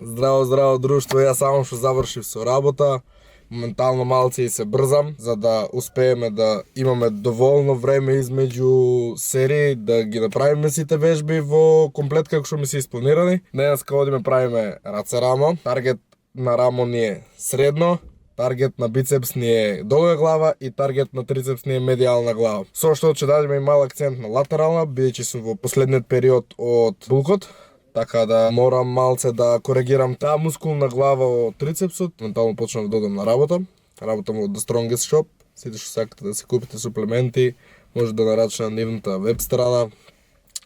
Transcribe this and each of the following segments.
Здраво, здраво друштво, ја само што завршив со работа. Моментално малце и се брзам, за да успееме да имаме доволно време измеѓу серии, да ги направиме сите вежби во комплет како што ми се испланирани. Денеска одиме правиме раце рамо, таргет на рамо ни е средно, таргет на бицепс ни е долга глава и таргет на трицепс ни е медијална глава. Со што ќе дадеме и мал акцент на латерална, бидејќи сум во последниот период од булкот, така да морам малце да коригирам таа мускулна глава од трицепсот. Ментално почнав да одам на работа. Работам во The Strongest Shop. Сите што сакате да се купите суплементи, може да нарачате на нивната веб страна,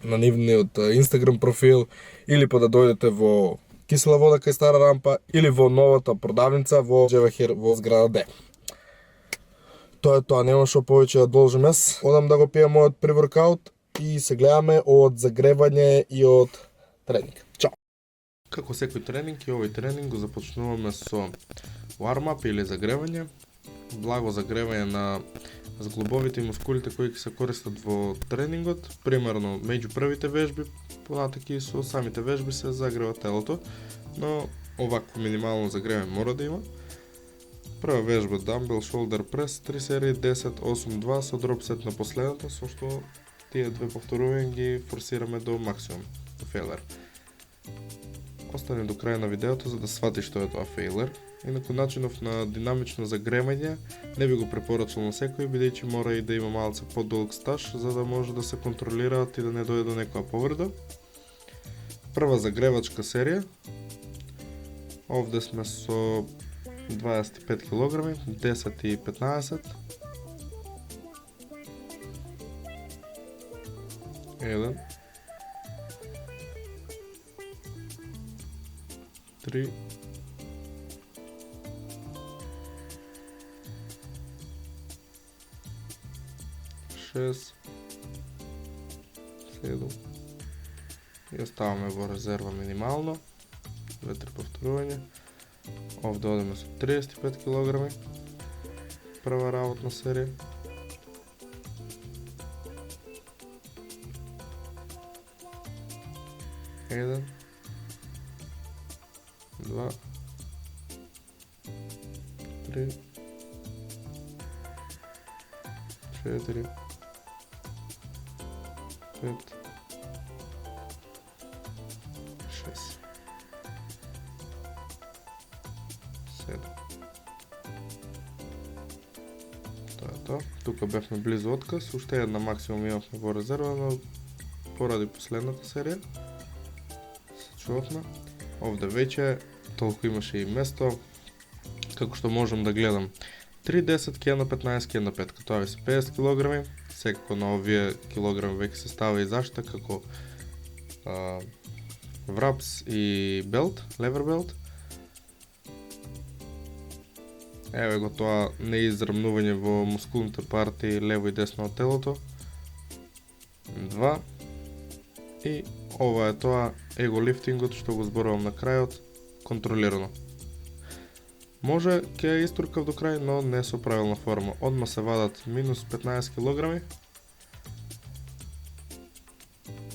на нивниот Instagram профил, или па да дојдете во Кисела вода кај Стара рампа, или во новата продавница во Джевахир во зграда Д. Тоа е тоа, нема што повеќе да должам јас. Одам да го пијам мојот pre-workout и се гледаме од загревање и од тренинг. Чао! Како секој тренинг и овој тренинг го започнуваме со warm-up или загревање. Благо загревање на зглобовите и мускулите кои ќе се користат во тренингот. Примерно, меѓу првите вежби, понатаки со самите вежби се загрева телото, но овакво минимално загревање мора да има. Прва вежба dumbbell shoulder press, 3 серии 10-8-2 со дроп сет на последната, со што тие две повторувања ги форсираме до максимум, до фейлер. Остани до крај на видеото за да сватиш што е тоа фейлер. Инаку начинов на динамично загревање не би го препорачал на секој, бидејќи мора и да има малце подолг стаж за да може да се контролираат и да не дојде до некоја повреда. Прва загревачка серија. Овде сме со 25 кг, 10 и 15. 1 3 6 7 и оставаме во резерва минимално 2-3 повторувања. Овде одиме со 35 кг, прва работна серија. Еден, 2, 3, 4, 5, 6, 7. Тоа е тоа. Тука бевме близу отказ, уште една максимум имавме во резерва, но поради последната серија се чувавме. Овде веќе толку имаше и место, како што можам да гледам 3-10 ке на 15 ке на 5, тоа се 50 кг, секако на овие килограми веќе се става и зашта како врапс и белт, левер белт. Еве го тоа неизрамнување во мускулните партии лево и десно од телото. 2 и ова е тоа его лифтингот што го зборувам на крајот, контролирано. Може ќе ја истуркав до крај, но не со правилна форма. Одма се вадат минус 15 кг.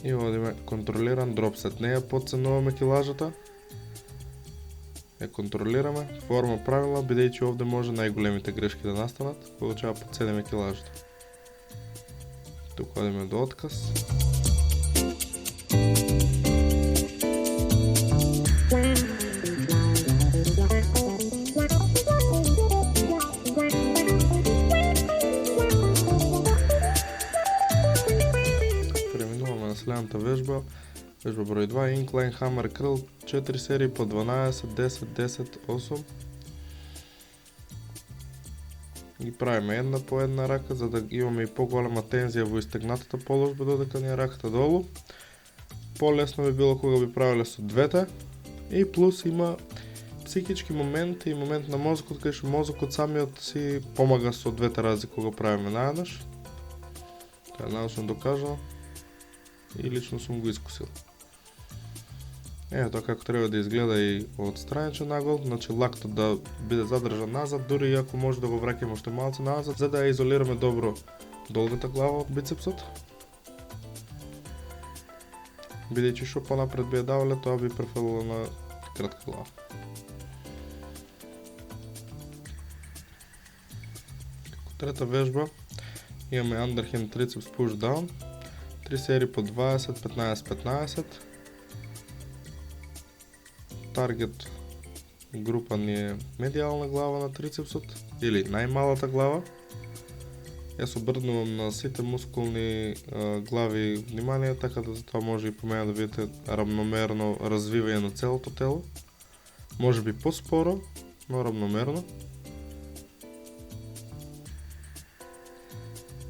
И одиме контролиран дропсет. Не ја подценуваме килажата. Ја контролираме, форма правилна, бидејќи овде може најголемите грешки да настанат кога ќе ја подцениме килажата. Тука одиме до отказ. Преминуваме на следната вежба. Вежба број 2, Incline Hammer Curl, 4 серии по 12, 10, 10, 8. Ги правиме една по една рака, за да имаме и поголема тензија во истегнатата положба додека ни е раката долу. Полесно би било кога би правиле со двете. И плюс има психички момент и момент на мозокот, кај што мозокот самиот си помага со двете рази кога правиме наеднаш. Тоа е научно докажано и лично сум го искусил. Ево тоа како треба да изгледа и од страничен нагол, значи лактот да биде задржан назад, дури и ако може да го враќаме уште малце назад, за да ја изолираме добро долгата глава од бицепсот. Бидејќи што понапред би ја давале, тоа би префалило на кратка глава. Како трета вежба имаме Underhand Triceps Push Down, 3 серии по 20, 15, 15. Таргет група ни е медиална глава на трицепсот или најмалата глава. Јас обрнувам на сите мускулни глави внимание, така да за тоа може и по мене да видите равномерно развивање на целото тело. Може би поспоро, но равномерно.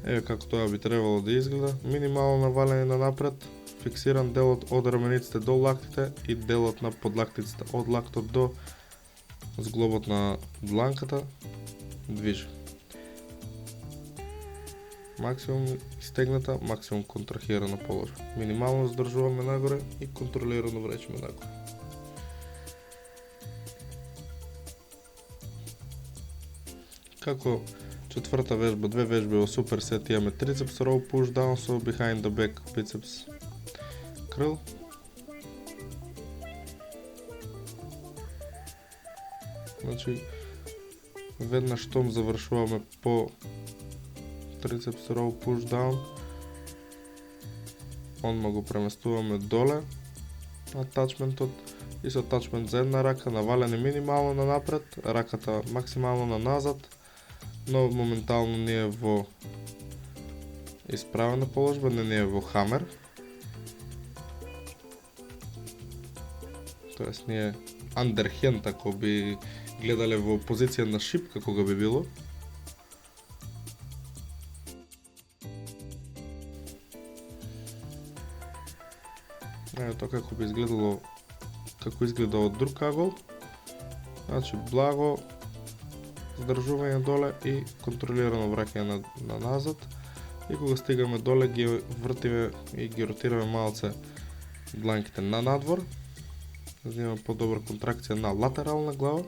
Еве како тоа би требало да изгледа. Минимално навалење на напред, фиксиран делот од рамениците до лактите и делот на подлактиците од лактот до зглобот на дланката движи. Максимум стегната, максимум контрахирана положба. Минимално задржуваме нагоре и контролирано вречеме нагоре. Како четврта вежба, две вежби во суперсет имаме трицепс row push down со behind the back biceps curl. Значи веднаш штом завршуваме по трицепс row push down, онма го преместуваме доле атачментот и со атачмент за една рака навалени минимално на напред, раката максимално на назад, но моментално не е во исправена положба, не е во хамер. Тоест ние underhand, ако би гледале во позиција на шипка кога би било. Ево тоа како би изгледало, како изгледа од друг агол. Значи благо задржување доле и контролирано враќање на назад. И кога стигаме доле ги вртиме и ги ротираме малце дланките на надвор, за да имаме по-добра контракција на латерална глава.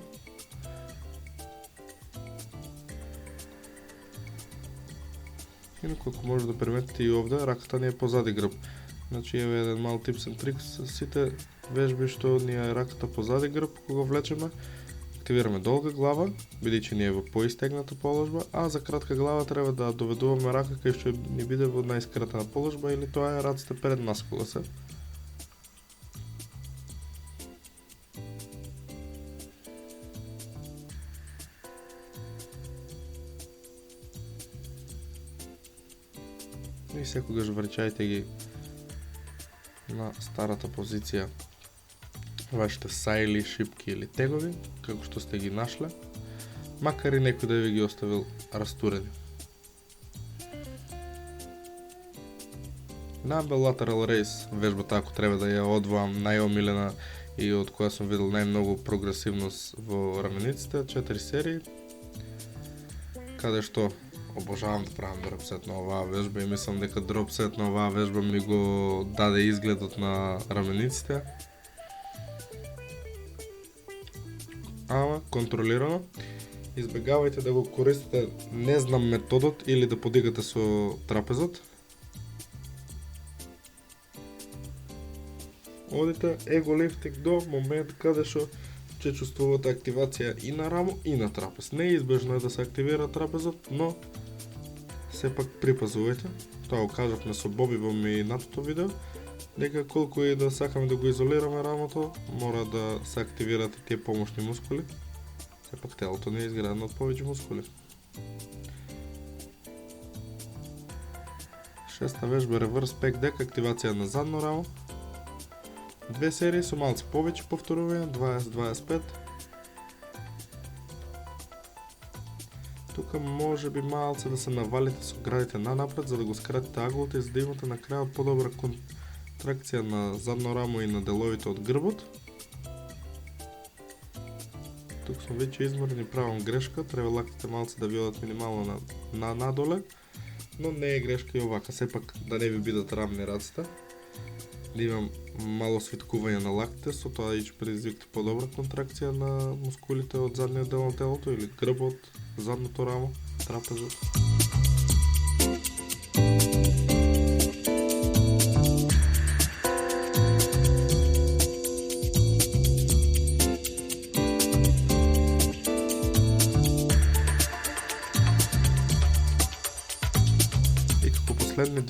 Инаку ако може да приметите и овде, раката ни е позади грб. Значи еве еден мал tips and tricks, сите вежби што ни е раката позади грб кога влечеме, активираме долга глава, бидејќи ни е во поистегната положба, а за кратка глава треба да доведуваме рака кај што ни биде во најскратена положба, или тоа е раците пред нас кога се. И секогаш врачајте ги на старата позиција вашите сајли, шипки или тегови, како што сте ги нашле, макар и некој да ви ги оставил растурени. На Lateral Raise вежбата, ако треба да ја одвоам најомилена и од која сум видел најмногу прогресивност во рамениците, 4 серии, каде што обожавам да правам дропсет на оваа вежба и мислам дека дропсет на оваа вежба ми го даде изгледот на рамениците. Ама контролирано. Избегавајте да го користите не знам методот или да подигате со трапезот. Одите его лифтинг до момент каде што ќе чувствувате активација и на рамо и на трапез. Неизбежно е да се активира трапезот, но сепак припазувајте. Тоа го кажавме со Боби во минатото видео, дека колку и да сакаме да го изолираме рамото, мора да се активират и тие помошни мускули. Сепак телото не е изградено од повеќе мускули. Шеста вежба Reverse Pec Deck, активација на задно рамо. 2 серии со малце повеќе повторување, 20-25. Тука може би малце да се навалите со градите на напред, за да го скратите аглот и за да имате на крајот подобра контракција на задно рамо и на деловите од грбот. Тук сум веќе изморен и правам грешка, треба лактите малце да ви одат минимално на надоле, но не е грешка и овака, сепак да не ви бидат рамни раците. Да имам мало свиткување на лактите, со тоа да ќе предизвикате подобра контракција на мускулите од задниот дел на телото или грбот, задното рамо, трапезот.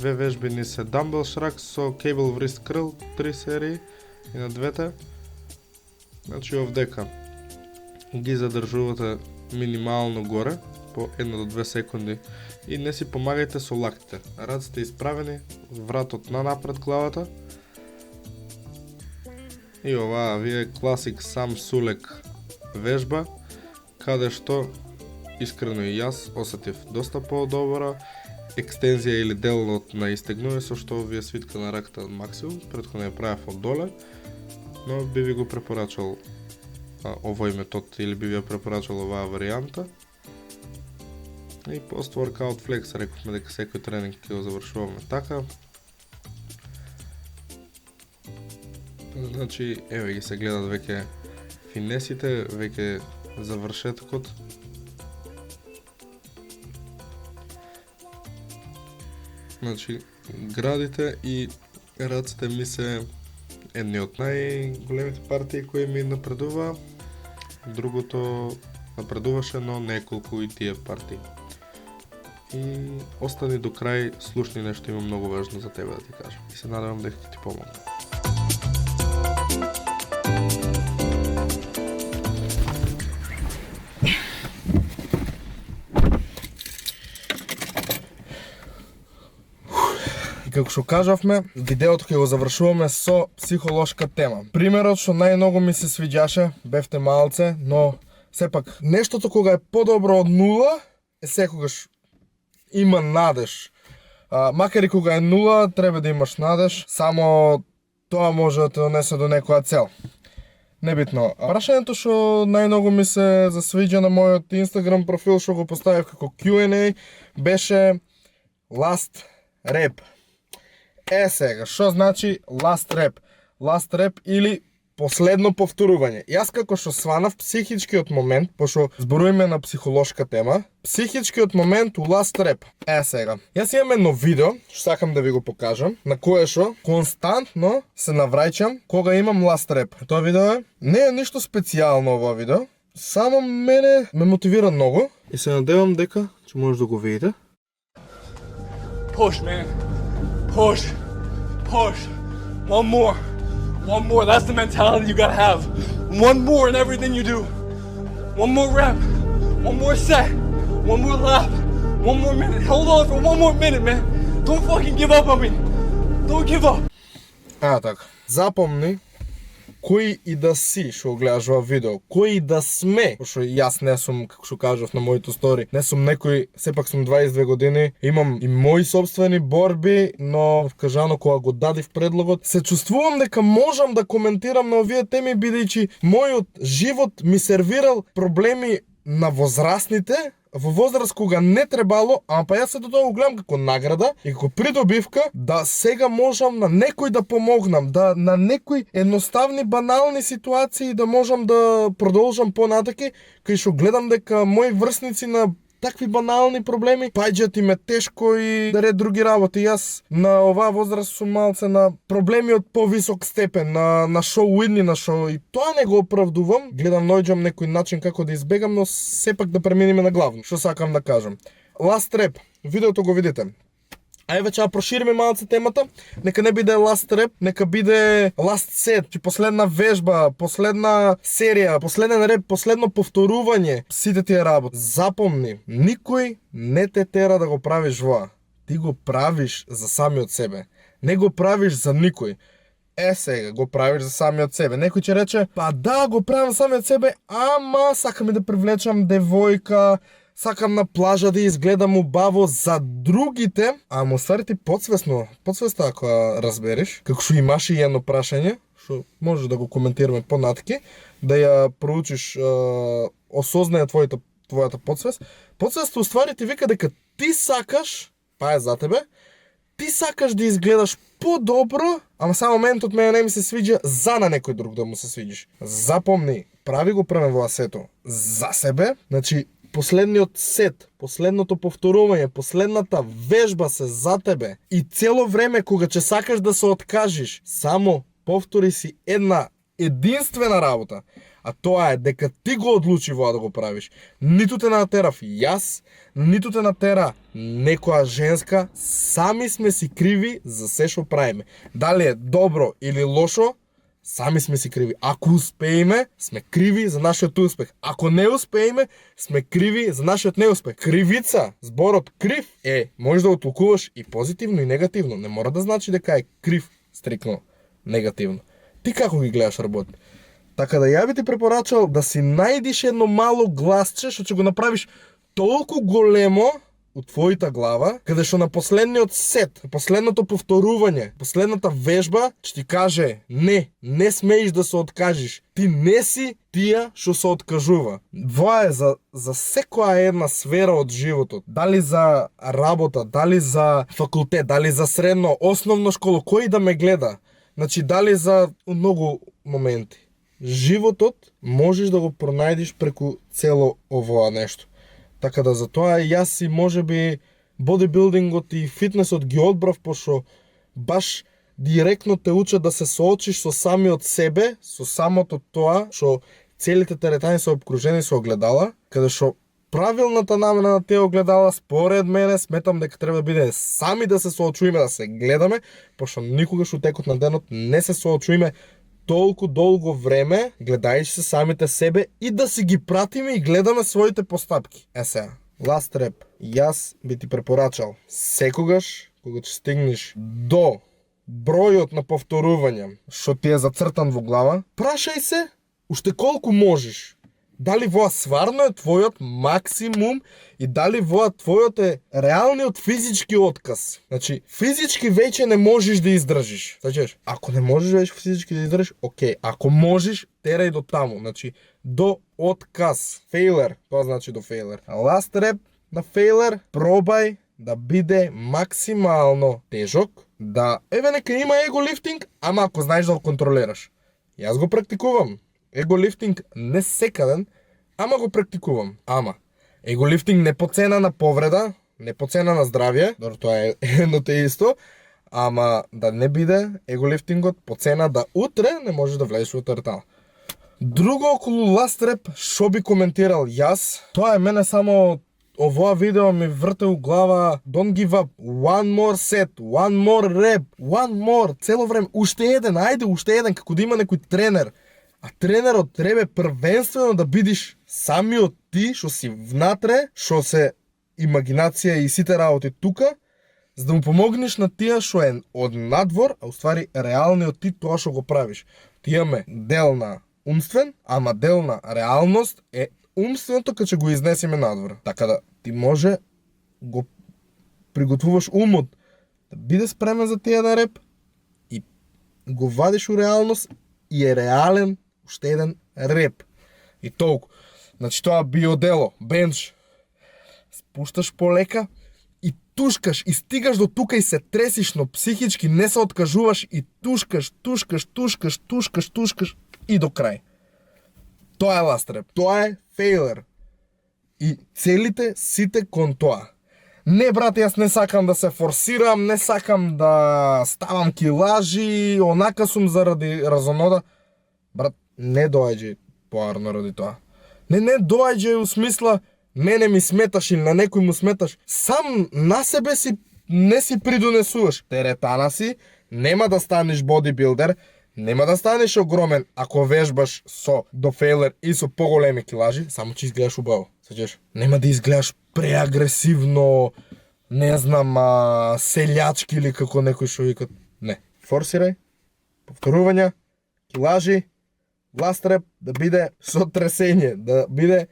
две вежби ни се Dumbbell Shrugs со Cable Wrist Curl 3 серии и на двете. Значи овдека ги задржувате минимално горе по 1 до 2 секунди и не си помагајте со лактите. Раците исправени, вратот на напред главата. И оваа ви е класик сам сулек вежба, каде што искрено и јас осетив доста по-добра екстензија или дел од на истегнување, со што ви е свитка на раката максимум, предходно ја правев од доле, но би ви го препорачал овој метод или би ви ја препорачал оваа варијанта. И пост-workout flex, рековме дека секој тренинг ќе го завршуваме така. Значи, еве ги се гледат веќе финесите, веќе завршеткот. Значи, градите и раците ми се едни од најголемите партии кои ми напредува. Другото напредуваше, но неколку и тие партии. И остани до крај, слушни, нешто има многу важно за тебе да ти кажам. И се надевам дека ќе ти помогне. Како што кажавме, видеото ќе го завршуваме со психолошка тема. Примерот што најмногу ми се свиѓаше, бевте малце, но сепак нештото кога е подобро од нула, е секогаш има надеж. Макар и кога е нула, треба да имаш надеж, само тоа може да те донесе до некоја цел. Небитно. Прашањето што најмногу ми се засвиѓа на мојот Instagram профил, што го поставив како Q&A, беше last rep. Сега, што значи last rep? Last rep или последно повторување. Јас како што сванав психичкиот момент, пошто зборуваме на психолошка тема, психичкиот момент у last rep. Сега. Јас имам едно видео, што сакам да ви го покажам, на кое што константно се навраќам кога имам last rep. Тоа видео не е ништо специјално ова видео, само мене ме мотивира многу и се надевам дека ќе може да го видите. Push, man. Push. Push. One more. One more. That's the mentality you gotta have. One more in everything you do. One more rep. One more set. One more lap. One more minute. Hold on for one more minute, man. Don't fucking give up on me. Don't give up. Така. Запомни, кој и да си што гледаш ова видео, кој и да сме, пошто јас не сум, како што кажав на моите стори, не сум некој, сепак сум 22 години, имам и мои собствени борби, но вкажано кога го дадив предлогот, се чувствувам дека можам да коментирам на овие теми, бидејќи мојот живот ми сервирал проблеми на возрастните, во возраст кога не требало, па јас се до тоа го гледам како награда и како придобивка да сега можам на некој да помогнам, да на некои едноставни банални ситуации да можам да продолжам понатаки, кај што гледам дека мои врсници на такви банални проблеми паѓаат им е тешко и да ред други работи. Јас на оваа возраст сум малце на проблеми од повисок степен, на шоу уидни, на шоу, и тоа не го оправдувам. Гледам наоѓам некој начин како да избегам, но сепак да преминеме на главно. Што сакам да кажам? Last rep. Видеото го видите. Ај веќе да прошириме малце темата, нека не биде last rep, нека биде last set, че последна вежба, последна серија, последен реп, последно повторување, сите тие работи. Запомни, никој не те тера да го правиш воа. Ти го правиш за самиот себе. Не го правиш за никој. Сега го правиш за самиот себе. Некој ќе рече, па да, го правам за самиот себе, ама сакам и да привлечам девојка, сакам на плажа да изгледам убаво за другите, ама уствари ти подсвесно ако разбереш, како што имаше и едно прашање, што може да го коментираме понатаки, да ја проучиш, осознае твојата подсвест. Подсвест уствари ти вика дека ти сакаш, па е за тебе, ти сакаш да изгледаш подобро, ама само моментот мене не ми се свиѓа за на некој друг да му се свиѓаш. Запомни, прави го првен сето за себе, значи последниот сет, последното повторување, последната вежба се за тебе и цело време кога ќе сакаш да се откажиш, само повтори си една единствена работа. А тоа е дека ти го одлучи во да го правиш. Ниту те натерав јас, ниту те натера некоја женска, сами сме си криви за се што правиме. Дали е добро или лошо, сами сме си криви. Ако успееме, сме криви за нашиот успех. Ако не успееме, сме криви за нашиот неуспех. Кривица, зборот крив може да го толкуваш и позитивно и негативно. Не мора да значи дека е крив стрикно негативно. Ти како ги гледаш работи? Така да ја би ти препорачал да си најдиш едно мало гласче што ќе го направиш толку големо у твојата глава, каде што на последниот сет, последното повторување, последната вежба, ќе ти каже не смееш да се откажиш. Ти не си тија што се откажува. Тоа е за секоја една сфера од животот. Дали за работа, дали за факултет, дали за средно, основно школа, кој да ме гледа. Значи, дали за многу моменти. Животот можеш да го пронајдиш преку цело овоа нешто. Така да затоа јас и можеби бодибилдингот и фитнесот ги одбрав, пошто баш директно те учат да се соочиш со самиот себе, со самото тоа што целите теретани се обкружени со огледала, каде што правилната намена на тие огледала, според мене, сметам дека треба да биде сами да се соочуваме, да се гледаме, пошто никогаш у текот на денот не се соочуваме толку долго време, гледајќи се самите себе и да си ги пратиме и гледаме своите постапки. Сега, last rep, јас би ти препорачал секогаш, кога ќе стигнеш до бројот на повторувања што ти е зацртан во глава, прашај се уште колку можеш. Дали воа сварно е твојот максимум и дали воа твојот е реалниот физички отказ. Значи, физички веќе не можеш да издржиш. Значи, ако не можеш веќе физички да издржиш, окей. Ако можеш, терај до таму. Значи, до отказ. Failure, тоа значи до failure. Last rep на failure, пробај да биде максимално тежок, да нека има его лифтинг, ама ако знаеш да го контролираш. Јас го практикувам. Его лифтинг не секаден, ама го практикувам. Ама, его лифтинг не по цена на повреда, не по цена на здравје, дор тоа е едно те исто, ама да не биде его лифтингот по цена да утре не можеш да влезеш во теретана. Друго околу last rep, шо би коментирал јас, тоа е мене само овоа видео ми врте у глава, don't give up, one more set, one more rep, one more, цело време, уште еден, ајде уште еден, како да има некој тренер. А тренерот треба првенствено да бидиш самиот ти, што си внатре, што се имагинација и сите работи тука, за да му помогнеш на тие што е од надвор, а уствари реалниот ти тоа што го правиш. Ти имаме дел на умствен, ама дел на реалност е умственото кога ќе го изнесеме надвор. Така да ти може го приготвуваш умот да биде спремен за тие на реп и го вадиш у реалност и е реален уште еден реп. И толку. Значи тоа биодело, бенч. Спушташ полека и тушкаш и стигаш до тука и се тресиш, но психички не се откажуваш и тушкаш и до крај. Тоа е last rep. Тоа е failure. И целите сите кон тоа. Не, брат, јас не сакам да се форсирам, не сакам да ставам килажи, онака сум заради разонода. Брат, не доаѓај поарно ради тоа. Не доаѓај у смисла мене ми сметаш или на некој му сметаш. Сам на себе си не си придонесуваш. Теретана си, нема да станеш бодибилдер, нема да станеш огромен ако вежбаш со до фейлер и со поголеми килажи, само че изгледаш убаво. Сеќаш, нема да изгледаш преагресивно, не знам, селјачки или како некој што викат. Не. Форсирај, повторувања, килажи, last rep да биде со тресење, да биде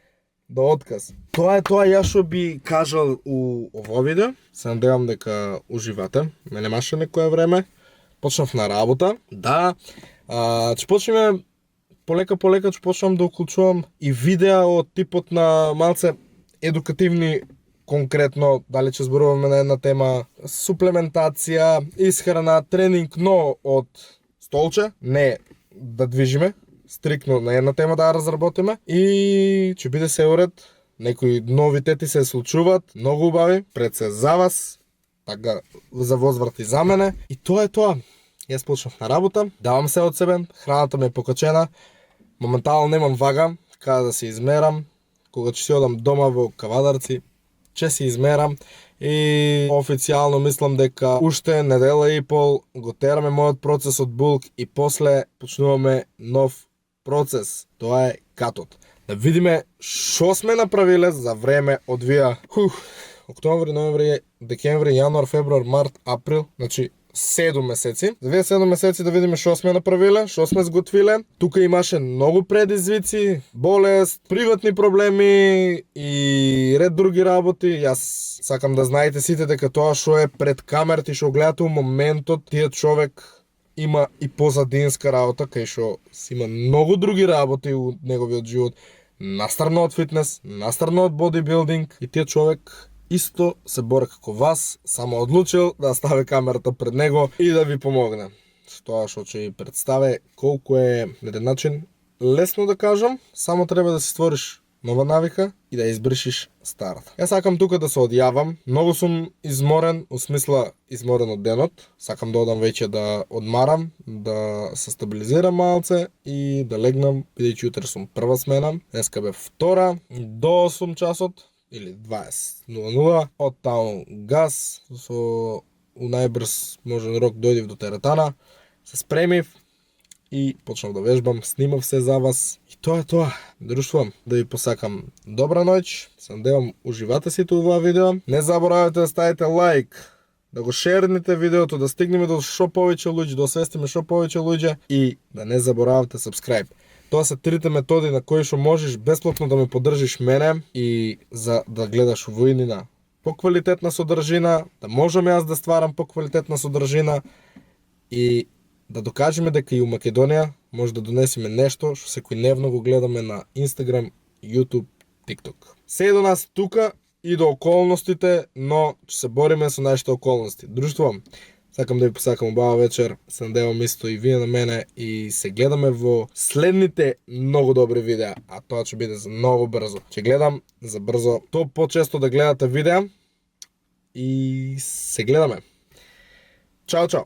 до отказ. Тоа е тоа ја што би кажал у ово видео. Се надевам дека уживате. Мене маше некое време. Почнав на работа. Да, ќе почнеме полека ќе почнам да уклучувам и видеа од типот на малце едукативни, конкретно, дали ќе зборуваме на една тема суплементација, исхрана, тренинг, но од столче, не да движиме, стрикно на една тема да ја разработиме и ќе биде се уред. Некои новитети се случуваат, многу убави, пред се за вас, така за возврат и за мене. И тоа е тоа. Јас почнав на работа, давам се од себе, храната ми е покачена, Моментално немам вага, каде да се измерам. Кога ќе си одам дома во Кавадарци, ќе се измерам и официјално мислам дека уште недела и пол го тераме мојот процес од булк и после почнуваме нов процес. Тоа е катот. Да видиме шо сме направиле за време од вија. Октомври, ноември, декември, јануар, февруар, март, април, значи 7 месеци. За вие 7 месеци да видиме шо сме направиле, шо сме сготвиле. Тука имаше многу предизвици, болест, приватни проблеми и ред други работи. Јас сакам да знаете сите дека тоа шо е пред камерите и шо гледате у моментот, тие човек има и позадинска работа, кај шо си има многу други работи у неговиот живот. Настрано од фитнес, настрано од бодибилдинг и тие човек исто се бори како вас, само одлучил да стави камерата пред него и да ви помогне. Тоа што ќе ви представи колку е на еден начин лесно да кажам, само треба да си створиш нова навика и да избришиш старата. Јас сакам тука да се одјавам, многу сум изморен, у смисла изморен од денот, сакам да одам веќе да одмарам, да се стабилизирам малце и да легнам, бидејќи утре сум прва смена, деска бе втора, до 8 часот, или 20:00, од таму газ, со у најбрз можен рок дојдив до теретана, се спремив и почнав да вежбам, снимав се за вас. И тоа е тоа. Друштво, да ви посакам добра ноќ, се надевам уживате сите оваа видео. Не заборавате да ставите лайк, да го шернете видеото, да стигнеме до шо повеќе луѓе, да освестиме шо повеќе луѓе и да не заборавате subscribe. Тоа се трите методи на кои што можеш бесплатно да ме поддржиш мене и за да гледаш војнина поквалитетна содржина, да можам јас да стварам поквалитетна содржина и да докажеме дека и у Македонија може да донесеме нешто што секојдневно го гледаме на Instagram, YouTube, TikTok. Се до нас тука и до околностите, но ќе се бориме со нашите околности. Друштво, сакам да ви посакам убава вечер, се надевам исто и вие на мене и се гледаме во следните многу добри видеа, а тоа ќе биде за многу брзо. Ќе гледам за брзо, то почесто да гледате видеа и се гледаме. Чао, чао!